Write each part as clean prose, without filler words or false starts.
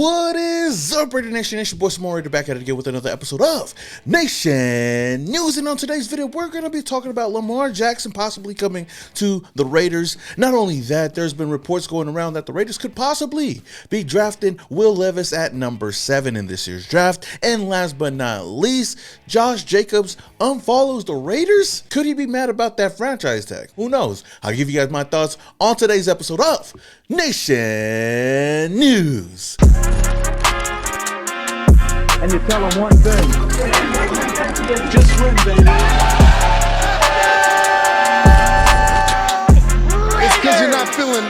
What is up, Raidernation? It's your boy Lamar back at it again with another episode of Nation News. And on today's video, we're going to be talking about Lamar Jackson possibly coming to the Raiders. Not only that, there's been reports going around that the Raiders could possibly be drafting Will Levis at number 7 in this year's draft. And last but not least, Josh Jacobs unfollows the Raiders. Could he be mad about that franchise tag? Who knows? I'll give you guys my thoughts on today's episode of Nation News. And you tell them one thing. Just win, baby. It's because you're not feeling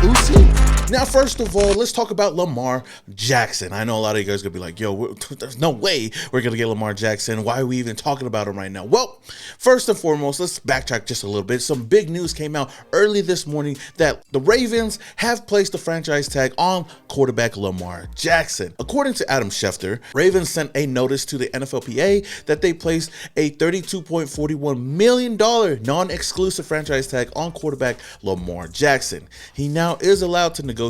Uzi. Now, first of all, let's talk about Lamar Jackson. I know a lot of you guys are going to be like, yo, there's no way we're going to get Lamar Jackson. Why are we even talking about him right now? Well, first and foremost, let's backtrack just a little bit. Some big news came out early this morning that the Ravens have placed the franchise tag on quarterback Lamar Jackson. According to Adam Schefter, Ravens sent a notice to the NFLPA that they placed a $32.41 million non-exclusive franchise tag on quarterback Lamar Jackson. He now is allowed to negotiate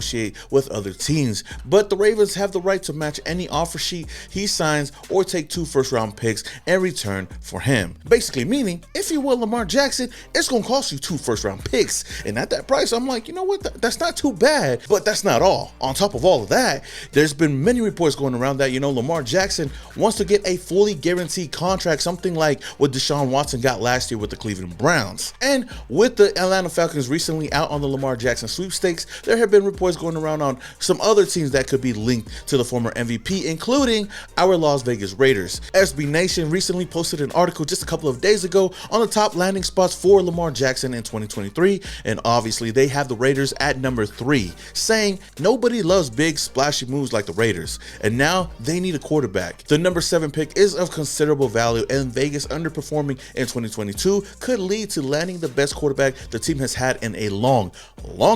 with other teams, but the Ravens have the right to match any offer sheet he signs or take 2 first-round picks in return for him. Basically meaning, if you want Lamar Jackson, it's going to cost you 2 first-round picks. And at that price, I'm like, you know what? That's not too bad, but that's not all. On top of all of that, there's been many reports going around that, Lamar Jackson wants to get a fully guaranteed contract, something like what Deshaun Watson got last year with the Cleveland Browns. And with the Atlanta Falcons recently out on the Lamar Jackson sweepstakes, there have been reports going around on some other teams that could be linked to the former MVP, including our Las Vegas Raiders. SB Nation recently posted an article just a couple of days ago on the top landing spots for Lamar Jackson in 2023, and obviously they have the Raiders at number 3, saying nobody loves big splashy moves like the Raiders, and now they need a quarterback. The number 7 pick is of considerable value, and Vegas underperforming in 2022 could lead to landing the best quarterback the team has had in a long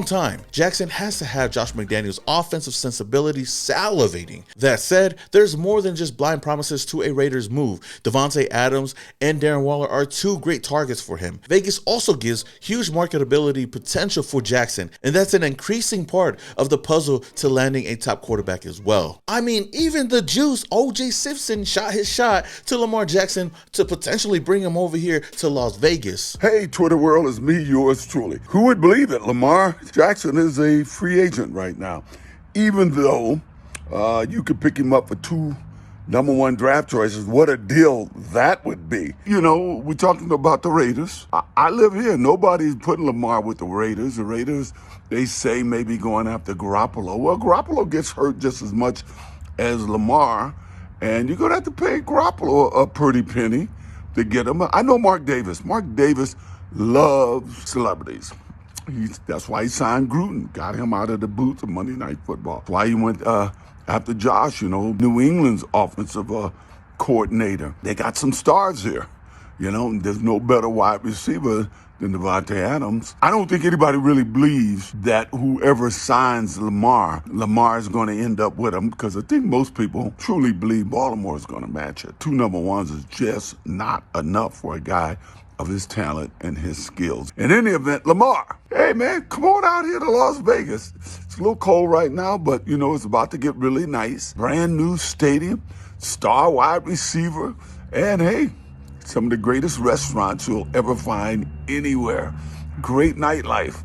time. Jackson has to have Josh McDaniels' offensive sensibility salivating. That said, there's more than just blind promises to a Raiders move. Devontae Adams and Darren Waller are 2 great targets for him. Vegas also gives huge marketability potential for Jackson, and that's an increasing part of the puzzle to landing a top quarterback as well. I mean, even the juice, O.J. Simpson shot his shot to Lamar Jackson to potentially bring him over here to Las Vegas. Hey, Twitter world, it's me, yours truly. Who would believe it? Lamar Jackson is a free agent right now, even though you could pick him up for 2 number 1 draft choices. What a deal that would be. We're talking about the Raiders. I live here. Nobody's putting Lamar with the Raiders. The Raiders, they say, maybe going after Garoppolo. Well, Garoppolo gets hurt just as much as Lamar, and you're going to have to pay Garoppolo a pretty penny to get him. I know Mark Davis. Mark Davis loves celebrities. That's why he signed Gruden, got him out of the booth of Monday Night Football. That's why he went after Josh, New England's offensive coordinator. They got some stars here, and there's no better wide receiver than Devontae Adams. I don't think anybody really believes that whoever signs Lamar is going to end up with him, because I think most people truly believe Baltimore is going to match it. 2 number 1s is just not enough for a guy of his talent and his skills. In any event, Lamar, hey man, come on out here to Las Vegas. It's a little cold right now, but it's about to get really nice. Brand new stadium, star wide receiver, and hey, some of the greatest restaurants you'll ever find anywhere. Great nightlife.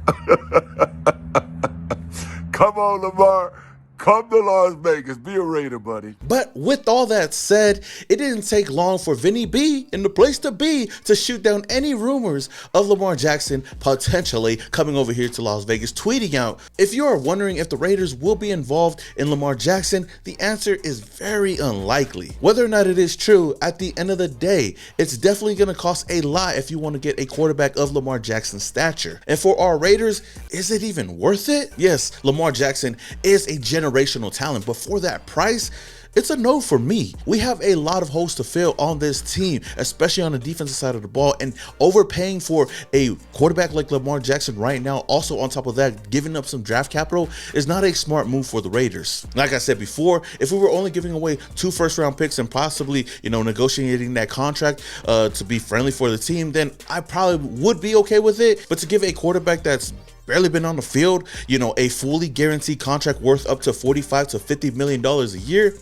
Come on, Lamar. Come to Las Vegas. Be a Raider, buddy. But with all that said, it didn't take long for Vinny B in the place to be to shoot down any rumors of Lamar Jackson potentially coming over here to Las Vegas, tweeting out, if you are wondering if the Raiders will be involved in Lamar Jackson, the answer is very unlikely. Whether or not it is true, at the end of the day, it's definitely going to cost a lot if you want to get a quarterback of Lamar Jackson's stature. And for our Raiders, is it even worth it? Yes, Lamar Jackson is a generational talent, but for that price, it's a no for me. We have a lot of holes to fill on this team, especially on the defensive side of the ball, and overpaying for a quarterback like Lamar Jackson right now, also on top of that, giving up some draft capital, is not a smart move for the Raiders. Like I said before, if we were only giving away 2 first-round picks and possibly, negotiating that contract to be friendly for the team, then I probably would be okay with it. But to give a quarterback that's barely been on the field, a fully guaranteed contract worth up to $45 to $50 million a year,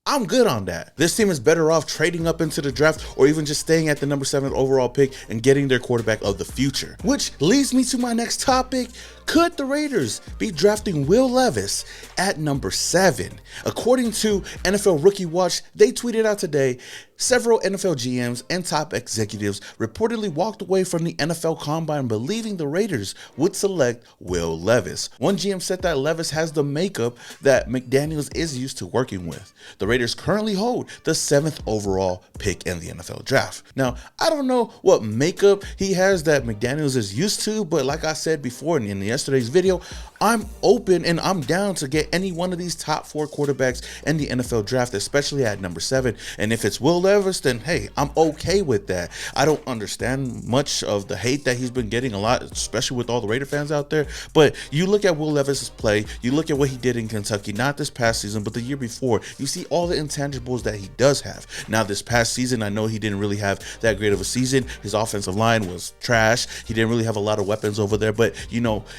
I'm good on that. This team is better off trading up into the draft or even just staying at the number 7 overall pick and getting their quarterback of the future. Which leads me to my next topic. Could the Raiders be drafting Will Levis at number 7? According to NFL Rookie Watch, they tweeted out today, several NFL GMs and top executives reportedly walked away from the NFL Combine believing the Raiders would select Will Levis. One GM said that Levis has the makeup that McDaniels is used to working with. The Raiders currently hold the 7th overall pick in the NFL draft. Now, I don't know what makeup he has that McDaniels is used to, but like I said before in yesterday's video, I'm open and I'm down to get any one of these top 4 quarterbacks in the NFL draft, especially at number 7. And if it's Will Levis, then hey, I'm okay with that. I don't understand much of the hate that he's been getting a lot, especially with all the Raider fans out there. But you look at Will Levis's play, you look at what he did in Kentucky, not this past season, but the year before, you see all the intangibles that he does have. Now, this past season, I know he didn't really have that great of a season. His offensive line was trash. He didn't really have a lot of weapons over there, but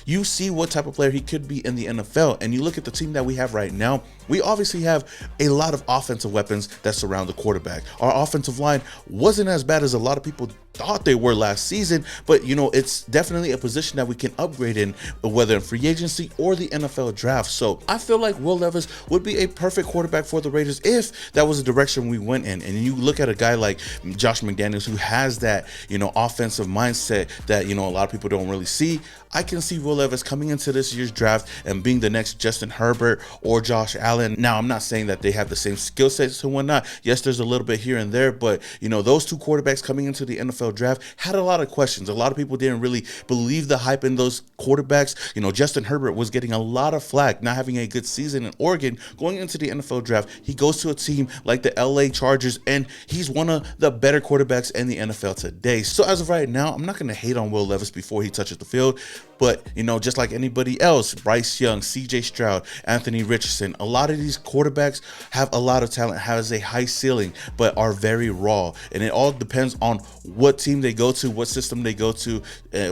you see what type of player he could be in the NFL. And you look at the team that we have right now, we obviously have a lot of offensive weapons that surround the quarterback. Our offensive line wasn't as bad as a lot of people thought they were last season, but it's definitely a position that we can upgrade in, whether in free agency or the NFL draft. So I feel like Will Levis would be a perfect quarterback for the Raiders if that was the direction we went in. And you look at a guy like Josh McDaniels, who has that offensive mindset that a lot of people don't really see. I can see Will Levis coming into this year's draft and being the next Justin Herbert or Josh Allen. Now, I'm not saying that they have the same skill sets and whatnot. Yes, there's a little bit here and there, but those two quarterbacks coming into the NFL draft had a lot of questions. A lot of people didn't really believe the hype in those quarterbacks. Justin Herbert was getting a lot of flack, not having a good season in Oregon. Going into the NFL draft, he goes to a team like the LA Chargers, and he's one of the better quarterbacks in the NFL today. So as of right now, I'm not going to hate on Will Levis before he touches the field. But, just like anybody else, Bryce Young, CJ Stroud, Anthony Richardson, a lot of these quarterbacks have a lot of talent, has a high ceiling, but are very raw. And it all depends on what team they go to, what system they go to,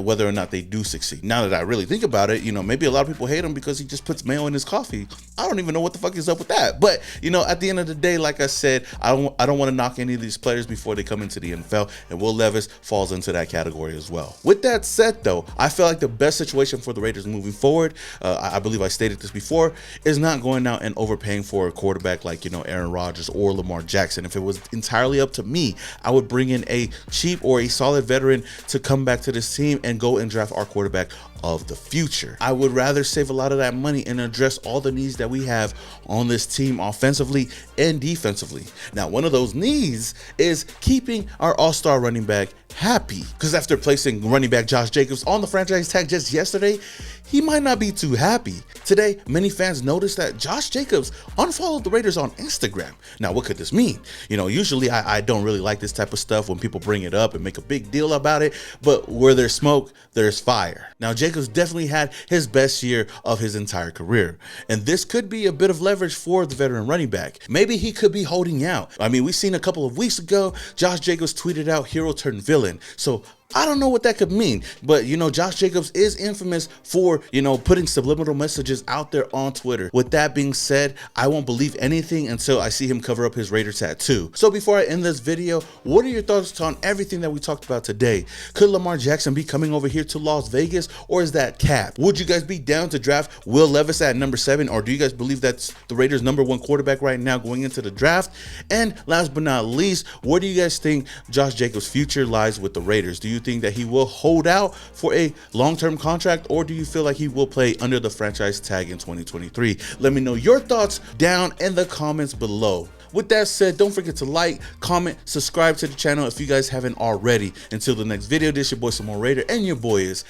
whether or not they do succeed. Now that I really think about it, maybe a lot of people hate him because he just puts mayo in his coffee. I don't even know what the fuck is up with that. But, at the end of the day, like I said, I don't want to knock any of these players before they come into the NFL, and Will Levis falls into that category as well. With that said, though, I feel like the best situation for the Raiders moving forward, I believe I stated this before, is not going out and overpaying for a quarterback like Aaron Rodgers or Lamar Jackson. If it was entirely up to me, I would bring in a cheap or a solid veteran to come back to this team and go and draft our quarterback of the future. I would rather save a lot of that money and address all the needs that we have on this team offensively and defensively. Now, one of those needs is keeping our all-star running back happy, because after placing running back Josh Jacobs on the franchise tag just yesterday, he might not be too happy. Today, many fans noticed that Josh Jacobs unfollowed the Raiders on Instagram. Now, what could this mean? Usually I don't really like this type of stuff when people bring it up and make a big deal about it, but where there's smoke, there's fire. Now, Jacobs definitely had his best year of his entire career, and this could be a bit of leverage for the veteran running back. Maybe he could be holding out. I mean, we've seen a couple of weeks ago, Josh Jacobs tweeted out hero turned villain. So I don't know what that could mean, but Josh Jacobs is infamous for, putting subliminal messages out there on Twitter. With that being said, I won't believe anything until I see him cover up his Raider tattoo. So before I end this video, what are your thoughts on everything that we talked about today? Could Lamar Jackson be coming over here to Las Vegas, or is that cap? Would you guys be down to draft Will Levis at number 7, or do you guys believe that's the Raiders' #1 quarterback right now going into the draft? And last but not least, where do you guys think Josh Jacobs' future lies with the Raiders? Do you think that he will hold out for a long-term contract, or do you feel like he will play under the franchise tag in 2023? Let me know your thoughts down in the comments below. With that said, don't forget to like, comment, subscribe to the channel if you guys haven't already. Until the next video, this your boy Lamar Raider, and your boy is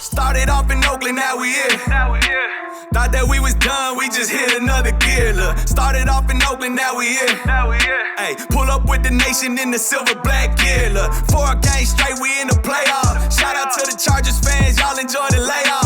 Started off in Oakland, now we here. Thought that we was done, we just hit another gear. Look, started off in Oakland, now we here. Hey, pull up with the nation in the silver black gear. Look, 4 games straight, we in the playoff. Shout out to the Chargers fans, y'all enjoy the layoff.